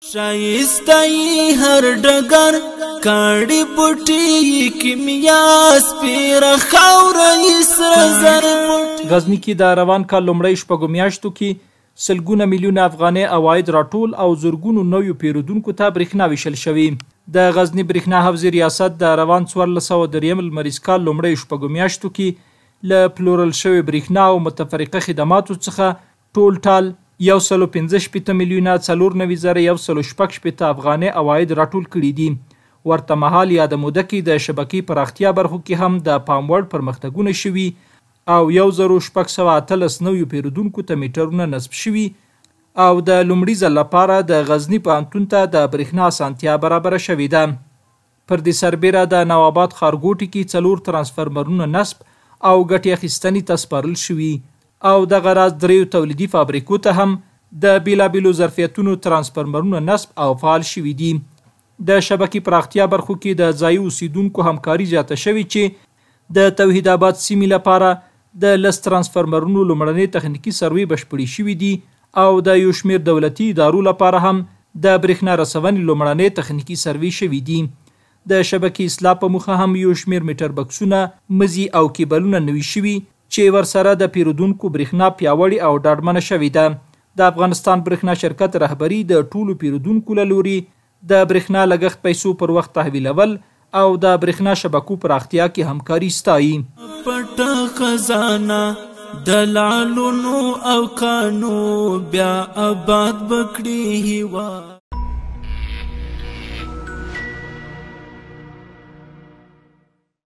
شایسته هر ډګر کاڼي بوټي کیمیا سپیره خاوره سره زر. غزني کې د روان کال لومړۍ شپږو میاشتو کې سلګونه میلیونه افغانۍ عواید راټول او زرګونو نویو پیرودونکو ته برېښنا ویشل شوې. د غزني برېښنا حوزې ریاست د روان 1403 لمریز کال لومړۍ شپږو میاشتو کې له پلورل شوې برېښنا او متفرقه خدماتو څخه ټول ټال 115 میلیونه 49116 افغانۍ عواید راټول کړي دي. ورته مهال یا د موده کې د شبکې پراختیا برخو کې هم د پام وړ پرمختګونه شوي او 1618 نویو پیرودونکو ته میټرونه نصب شوي او د لومړي ځل لپاره د غزني پوهنتون ته د برېښنا اسانتیا برابره شوې ده. پر دې سربیره د نواباد ښارګوټي کې 4 ترانسفرمرونه نصب او ګټې اخیستنې ته سپارل شوي او دغه راز 3 تولیدي فابریکو ته هم د بیلابیلو ظرفیتونو ترانسفرمرونه نصب او فعال شوي دي. د شبکې پراختیا برخو کې د ځایي اوسیدونکو همکاري زیاته شوې چې د توحید آباد سیمې لپاره د 10 ترانسفرمرونو لومړنۍ تخنیکي سروې بشپړې شوي دي او د یو شمېر دولتي ادارو لپاره هم د برېښنا رسونې لومړنۍ تخنیکي سروې شوي دي. د شبکې اصلاح په موخه هم یو شمېر میټر بکسونه مزي او کیبلونه نوي شوي چې ورسره د پیرودونکو برېښنا پیاوړې او ډاډمنه شوې ده. د افغانستان برېښنا شرکت رهبري د ټولو پیرودونکو له لوري د برېښنا لګښت پیسو پر وخت تحویلول او د برېښنا شبکو پراختیا کې همکاري ستایي. پټه خزانه د لعلونو او کانو بیا آباد بکړي هیواد.